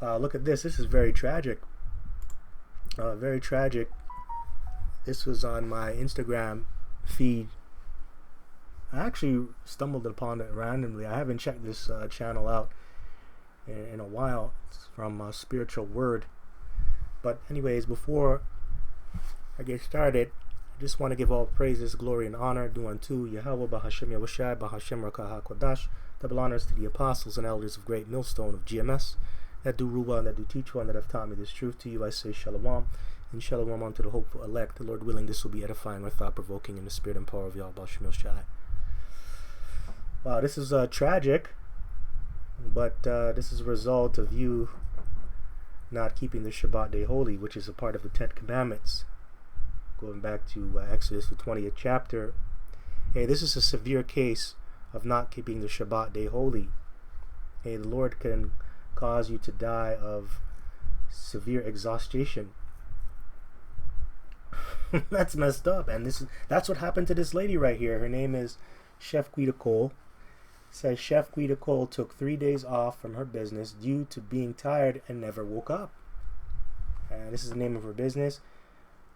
Look at this. This is very tragic. Very tragic. This was on my Instagram feed. I actually stumbled upon it randomly. I haven't checked this channel out in a while. It's from Spiritual Word. But anyways, before I get started, I just want to give all praises, glory, and honor due unto Yahweh Bahashem Yahushai Bahashem Rakah HaKodash. Double honors to the apostles and elders of Great Millstone of GMS that do rule well and that do teach well and that have taught me this truth. To you I say shalom, and shalom unto the hopeful elect. The Lord willing, this will be edifying or thought-provoking in the spirit and power of Yahweh Bahashem Yahushai. Wow, this is tragic, but this is a result of you not keeping the Shabbat day holy, which is a part of the 10 Commandments. Going back to Exodus, the 20th chapter. Hey, this is a severe case of not keeping the Shabbat day holy. Hey, the Lord can cause you to die of severe exhaustion. That's messed up, and that's what happened to this lady right here. Her name is Chef Quita Cole. It says Chef Quita Cole took 3 days off from her business due to being tired and never woke up. And this is the name of her business,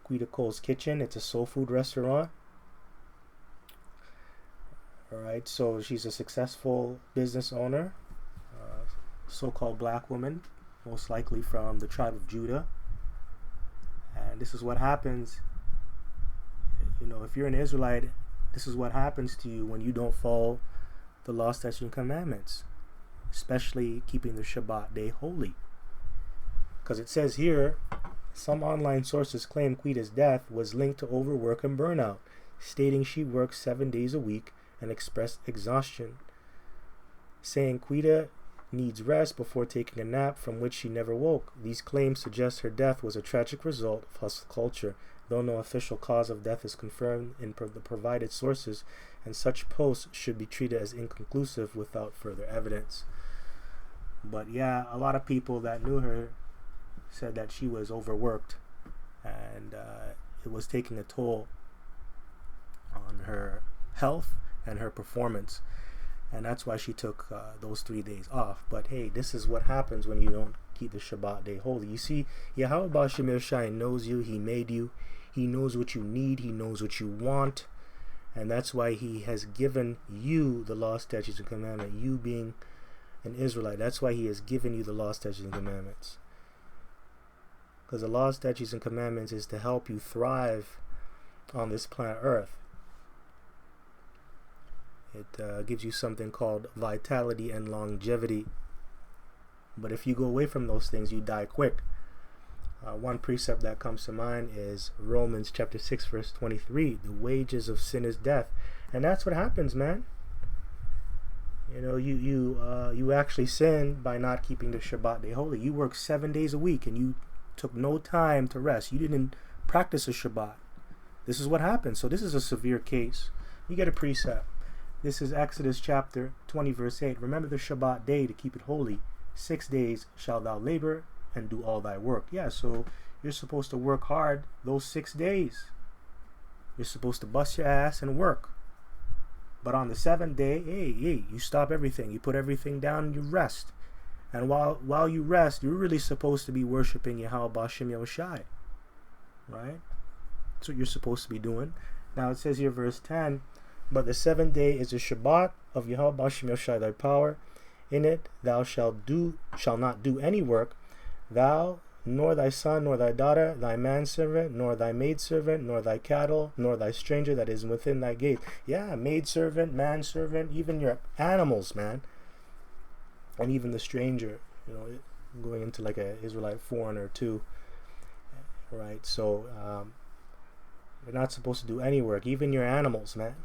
Quita Cole's Kitchen. It's a soul food restaurant. Alright, so she's a successful business owner, so-called black woman, most likely from the tribe of Judah. And this is what happens, you know, if you're an Israelite, this is what happens to you when you don't follow the law, statutes, and commandments, especially keeping the Shabbat day holy. Because it says here, some online sources claim Quita's death was linked to overwork and burnout, stating she worked 7 days a week and expressed exhaustion, saying Quita needs rest before taking a nap from which she never woke. These claims suggest her death was a tragic result of hustle culture, though no official cause of death is confirmed in the provided sources, and such posts should be treated as inconclusive without further evidence. But yeah, a lot of people that knew her said that she was overworked, and it was taking a toll on her health and her performance, and that's why she took those 3 days off. But hey, this is what happens when you don't keep the Shabbat day holy. You see, Yahweh Bahashem Yahushai knows you. He made you. He knows what you need. He knows what you want, and that's why he has given you the law, statutes, and commandments. You being an Israelite, that's why he has given you the law, statutes, and commandments. Because the law, statutes, and commandments is to help you thrive on this planet Earth. It gives you something called vitality and longevity. But if you go away from those things, you die quick. One precept that comes to mind is Romans chapter 6, verse 23. The wages of sin is death. And that's what happens, man. You know, you actually sin by not keeping the Shabbat day holy. You work 7 days a week and you took no time to rest. You didn't practice a Shabbat. This is what happens. So this is a severe case. You get a precept. This is Exodus chapter 20, verse 8. Remember the Shabbat day to keep it holy. 6 days shalt thou labor and do all thy work. Yeah, so you're supposed to work hard those 6 days. You're supposed to bust your ass and work. But on the 7th day, hey, you stop everything. You put everything down and you rest. And while you rest, you're really supposed to be worshiping Yahweh Bahashem Yahushai. Right? That's what you're supposed to be doing. Now it says here, verse 10, but the 7th day is a Shabbat of Yahweh Bahashem Yahushai thy power. In it thou shalt not do any work, thou, nor thy son, nor thy daughter, thy manservant, nor thy maidservant, nor thy cattle, nor thy stranger that is within thy gate. Yeah, maidservant, manservant, even your animals, man. And even the stranger, you know, going into like a Israelite foreigner too. Right, so you're not supposed to do any work, even your animals, man.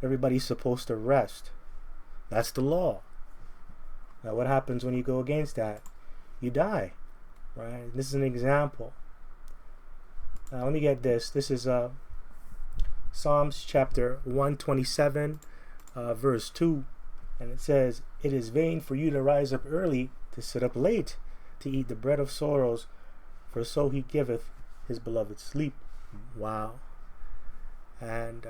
Everybody's supposed to rest. That's the law. Now what happens when you go against that? You die. Right? This is an example. Now let me get this. This is Psalms chapter 127, verse 2. And it says, it is vain for you to rise up early, to sit up late, to eat the bread of sorrows, for so he giveth his beloved sleep. Wow. And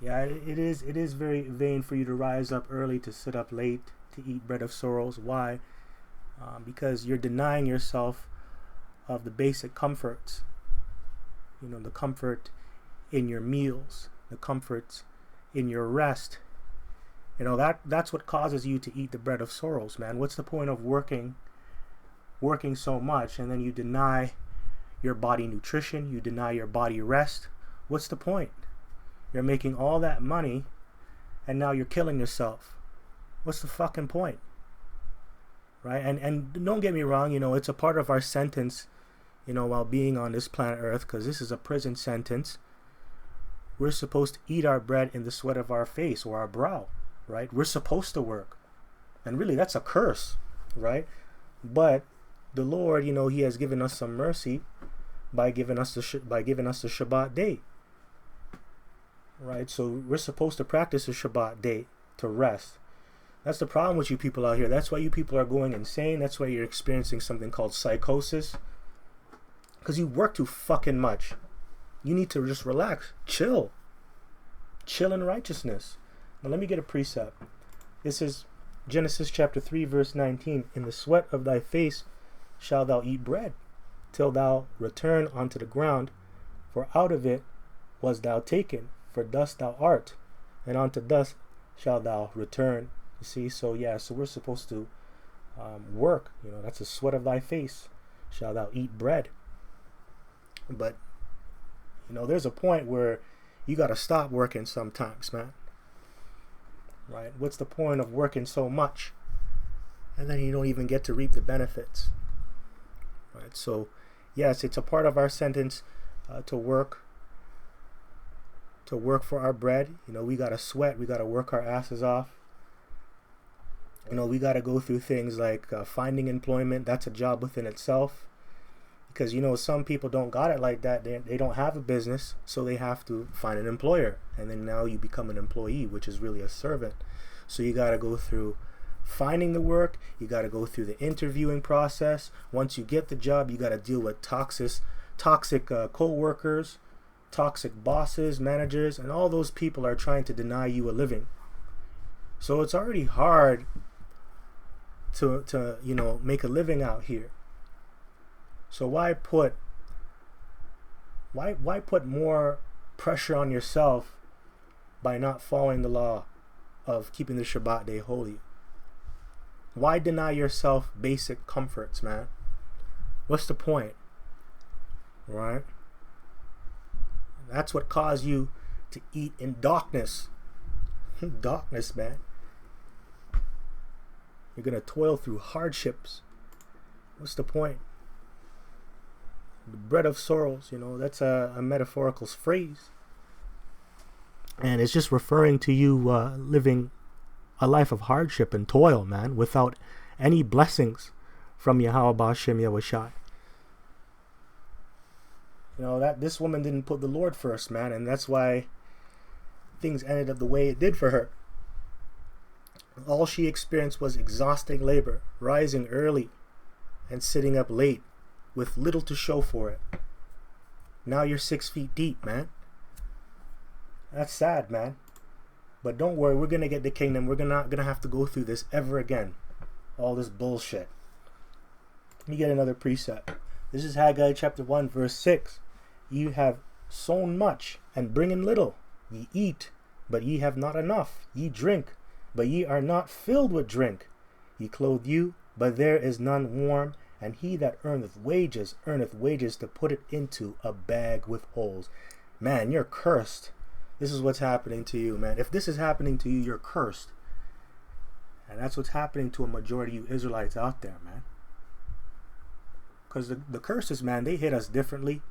yeah, it is very vain for you to rise up early, to sit up late, to eat bread of sorrows. Why? because you're denying yourself of the basic comforts. The comfort in your meals, the comforts in your rest. That's what causes you to eat the bread of sorrows, man. What's the point of working so much and then you deny your body nutrition, you deny your body rest? What's the point? You're making all that money and now you're killing yourself. What's the fucking point? Right? And don't get me wrong, it's a part of our sentence, while being on this planet Earth, because this is a prison sentence. We're supposed to eat our bread in the sweat of our face or our brow, right? We're supposed to work. And really, that's a curse, right? But the Lord, He has given us some mercy by giving us the Shabbat day, right? So we're supposed to practice the Shabbat day to rest. That's the problem with you people out here. That's why you people are going insane. That's why you're experiencing something called psychosis. Because you work too fucking much. You need to just relax. Chill in righteousness. Now let me get a precept. This is Genesis chapter 3 verse 19. In the sweat of thy face shalt thou eat bread, till thou return unto the ground, for out of it was thou taken, for dust thou art, and unto dust shalt thou return. You see, so we're supposed to work. That's the sweat of thy face shalt thou eat bread. But there's a point where you got to stop working sometimes, man. Right? What's the point of working so much and then you don't even get to reap the benefits? Right? So yes, it's a part of our sentence to work for our bread. We got to sweat, we got to work our asses off. We got to go through things like finding employment. That's a job within itself. Because, some people don't got it like that. They don't have a business, so they have to find an employer. And then now you become an employee, which is really a servant. So you got to go through finding the work. You got to go through the interviewing process. Once you get the job, you got to deal with toxic co-workers, toxic bosses, managers, and all those people are trying to deny you a living. So it's already hard to make a living out here. So why put more pressure on yourself by not following the law of keeping the Shabbat day holy? Why deny yourself basic comforts, man? What's the point? Right? That's what caused you to eat in darkness. Darkness, man. You're going to toil through hardships. What's the point? The bread of sorrows, that's a metaphorical phrase. And it's just referring to you living a life of hardship and toil, man, without any blessings from Yahweh B'Shem Yahushai. That this woman didn't put the Lord first, man, and that's why things ended up the way it did for her. All she experienced was exhausting labor, rising early and sitting up late with little to show for it. Now you're 6 feet deep, man. That's sad, man. But don't worry, we're gonna get the kingdom. We're not gonna have to go through this ever again. All this bullshit. Let me get another precept. This is Haggai chapter 1 verse 6. Ye have sown much and bring in little. Ye eat, but ye have not enough. Ye drink, but ye are not filled with drink. Ye clothe you, but there is none warm. And he that earneth wages to put it into a bag with holes. Man, you're cursed. This is what's happening to you, man. If this is happening to you, you're cursed. And that's what's happening to a majority of you Israelites out there, man. Because the curses, man, they hit us differently.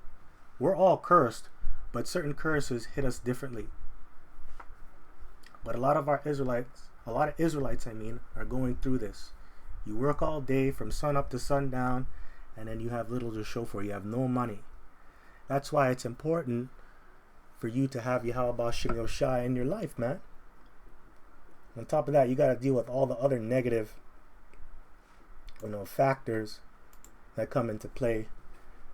We're all cursed, but certain curses hit us differently. But a lot of Israelites, are going through this. You work all day from sun up to sundown, and then you have little to show for it. You have no money. That's why it's important for you to have Yahweh B'Shem Yahushai in your life, man. On top of that, you got to deal with all the other negative, factors that come into play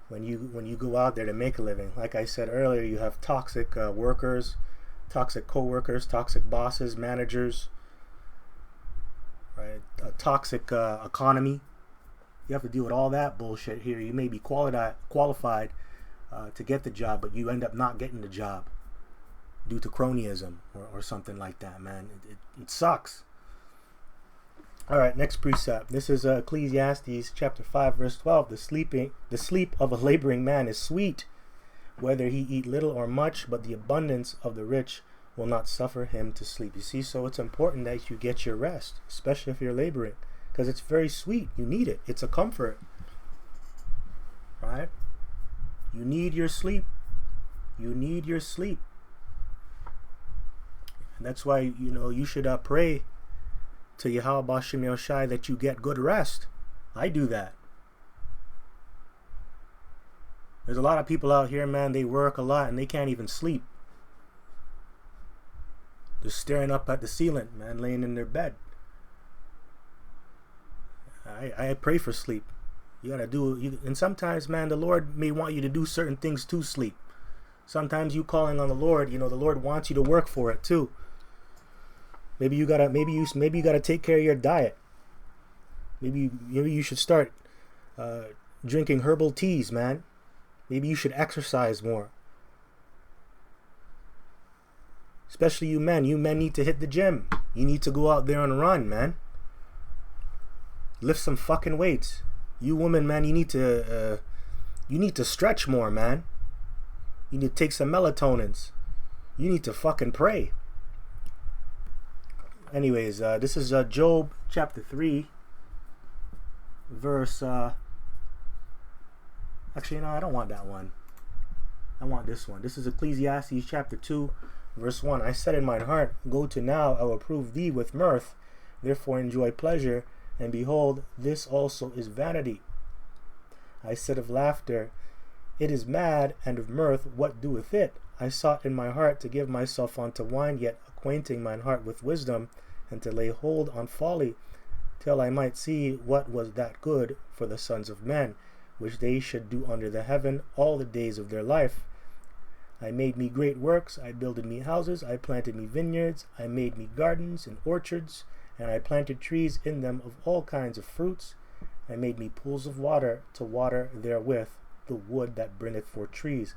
when you go out there to make a living. Like I said earlier, you have toxic workers, toxic co-workers, toxic bosses, managers, right? A toxic economy, You have to deal with all that bullshit here. You may be qualified to get the job, but you end up not getting the job due to cronyism or something like that, man. It sucks. All right, next precept. This is Ecclesiastes chapter 5, verse 12. The sleep of a laboring man is sweet, whether he eat little or much, but the abundance of the rich will not suffer him to sleep. You see, so it's important that you get your rest, especially if you're laboring, because it's very sweet. You need it. It's a comfort, right? You need your sleep. You need your sleep. And that's why, you know, you should pray to Yahweh B'Shem Yoshai that you get good rest. I do that. There's a lot of people out here, man, they work a lot and they can't even sleep. They're staring up at the ceiling, man, laying in their bed. I pray for sleep. You gotta do, and sometimes, man, the Lord may want you to do certain things to sleep. Sometimes you calling on the Lord, you know, the Lord wants you to work for it too. Maybe you gotta take care of your diet. Maybe you should start drinking herbal teas, man. Maybe you should exercise more. Especially you men. You men need to hit the gym. You need to go out there and run, man. Lift some fucking weights. You women, man, you need to stretch more, man. You need to take some melatonins. You need to fucking pray. Anyways, this is Job chapter 3, verse, actually, no, I don't want that one. I want this one. This is Ecclesiastes chapter 2, verse 1. I said in mine heart, go to now, I will prove thee with mirth. Therefore enjoy pleasure, and behold, this also is vanity. I said of laughter, it is mad, and of mirth, what doeth it? I sought in my heart to give myself unto wine, yet acquainting mine heart with wisdom, and to lay hold on folly, till I might see what was that good for the sons of men, which they should do under the heaven all the days of their life. I made me great works, I builded me houses, I planted me vineyards, I made me gardens and orchards, and I planted trees in them of all kinds of fruits. I made me pools of water to water therewith the wood that burneth for trees.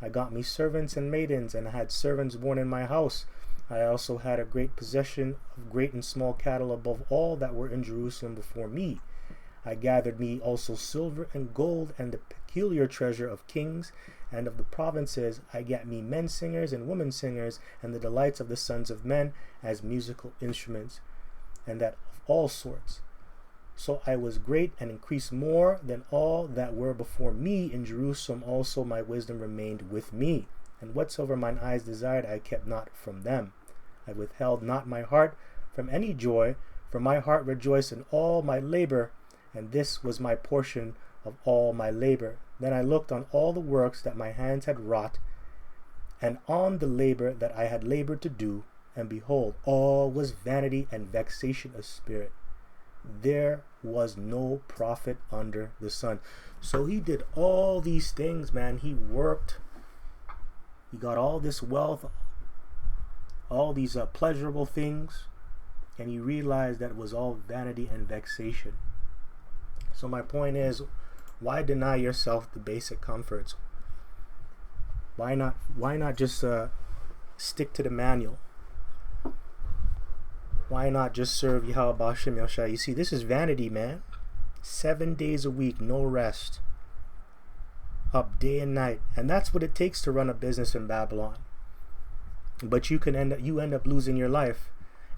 I got me servants and maidens, and I had servants born in my house. I also had a great possession of great and small cattle above all that were in Jerusalem before me. I gathered me also silver and gold, and the peculiar treasure of kings and of the provinces. I got me men singers and women singers, and the delights of the sons of men as musical instruments, and that of all sorts. So I was great and increased more than all that were before me. In Jerusalem also my wisdom remained with me, and whatsoever mine eyes desired I kept not from them. I withheld not my heart from any joy, for my heart rejoiced in all my labor, and this was my portion of all my labor. Then I looked on all the works that my hands had wrought, and on the labor that I had labored to do, and behold, all was vanity and vexation of spirit. There was no profit under the sun. So he did all these things, man. He worked. He got all this wealth, all these pleasurable things, and he realized that it was all vanity and vexation. So my point is, why deny yourself the basic comforts? Why not just stick to the manual? Why not just serve Yahweh B'Shem Yoshai? You see, this is vanity, man. 7 days a week, no rest. Up day and night. And that's what it takes to run a business in Babylon. But you end up losing your life.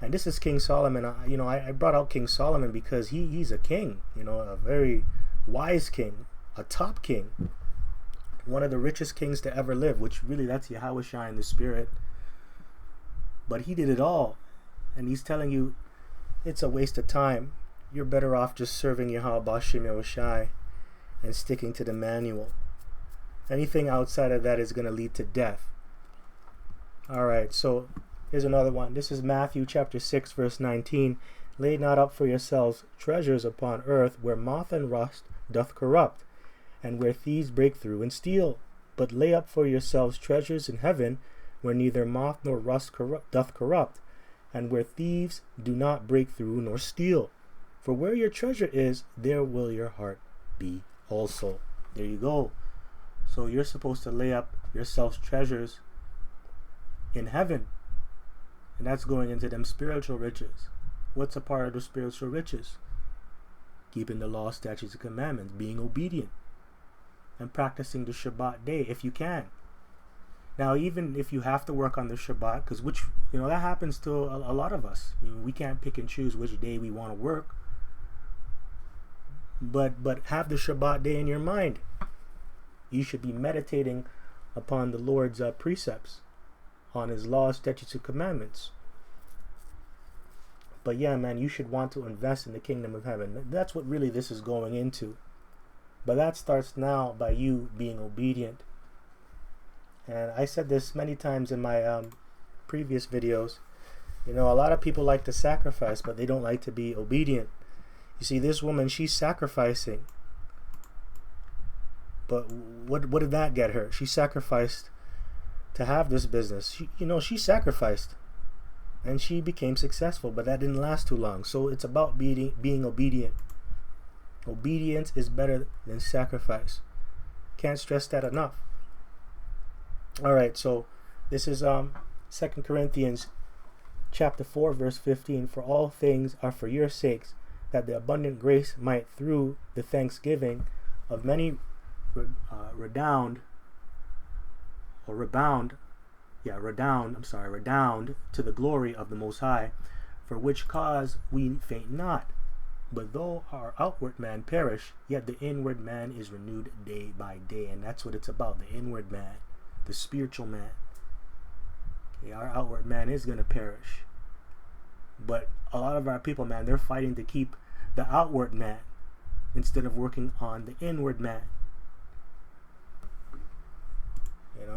And this is King Solomon. I brought out King Solomon because he's a king, a very wise king, a top king, one of the richest kings to ever live, which really that's Yahweh Shai in the spirit. But he did it all. And he's telling you it's a waste of time. You're better off just serving Yahweh B'Shem Yoshai and sticking to the manual. Anything outside of that is going to lead to death. Alright, so here's another one. This is Matthew chapter 6, verse 19. Lay not up for yourselves treasures upon earth, where moth and rust doth corrupt, and where thieves break through and steal. But lay up for yourselves treasures in heaven, where neither moth nor rust doth corrupt, and where thieves do not break through nor steal. For where your treasure is, there will your heart be also. There you go. So you're supposed to lay up yourselves treasures in heaven. And that's going into them spiritual riches. What's a part of the spiritual riches? Keeping the law, statutes, and commandments, being obedient, and practicing the Shabbat day if you can. Now, even if you have to work on the Shabbat, because that happens to a lot of us. We can't pick and choose which day we want to work. But have the Shabbat day in your mind. You should be meditating upon the Lord's precepts, on His laws, statutes, and commandments. But yeah, man, you should want to invest in the kingdom of heaven. That's what really this is going into. But that starts now by you being obedient. And I said this many times in my previous videos. A lot of people like to sacrifice, but they don't like to be obedient. You see, this woman, she's sacrificing. But what did that get her? She sacrificed to have this business. She sacrificed. And she became successful, but that didn't last too long. So it's about being obedient. Obedience is better than sacrifice. Can't stress that enough. All right, so this is 2 Corinthians chapter 4, verse 15. For all things are for your sakes, that the abundant grace might through the thanksgiving of many redound to the glory of the Most High, for which cause we faint not. But though our outward man perish, yet the inward man is renewed day by day. And that's what it's about, the inward man, the spiritual man. Okay, our outward man is going to perish. But a lot of our people, man, they're fighting to keep the outward man instead of working on the inward man.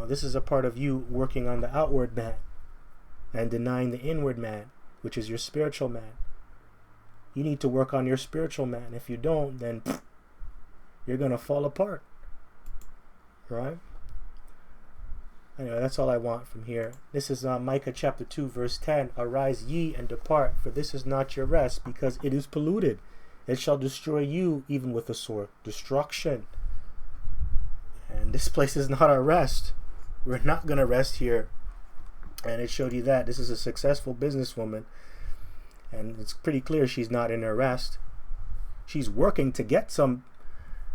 This is a part of you working on the outward man and denying the inward man, which is your spiritual man. You need to work on your spiritual man. If you don't, then you're going to fall apart. Right? Anyway, that's all I want from here. This is Micah chapter 2, verse 10. Arise ye and depart, for this is not your rest, because it is polluted. It shall destroy you even with a sword. Destruction. And this place is not our rest. We're not going to rest here. And it showed you that. This is a successful businesswoman. And it's pretty clear she's not in her rest. She's working to get some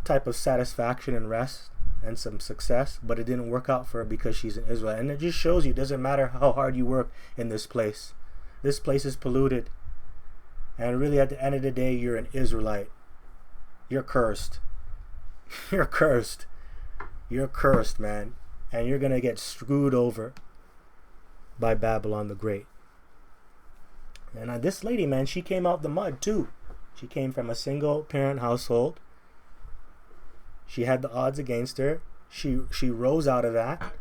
type of satisfaction and rest and some success. But it didn't work out for her because she's in Israel. And it just shows you it doesn't matter how hard you work in this place. This place is polluted. And really at the end of the day, you're an Israelite. You're cursed. You're cursed. You're cursed, man. And you're going to get screwed over by Babylon the Great. And this lady, man, she came out the mud too. She came from a single parent household. She had the odds against her. She rose out of that.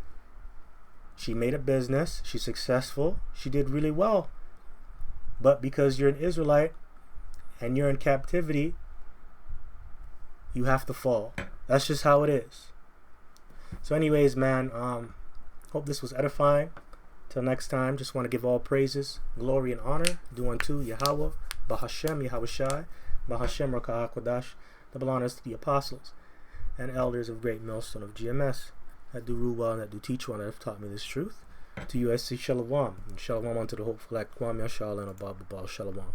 She made a business. She's successful. She did really well. But because you're an Israelite and you're in captivity, you have to fall. That's just how it is. So anyways, man, hope this was edifying. Till next time, just want to give all praises, glory, and honor due unto Yahweh, Bahashem, Yahweh Shai, Bahashem, Rakah HaKodash. Double honors to the apostles and elders of Great Millstone of GMS that do rule well and that do teach well and that have taught me this truth. To you, I say Shalom. And Shalom unto the hopeful, like Kwam Yashal and Abba Shalom.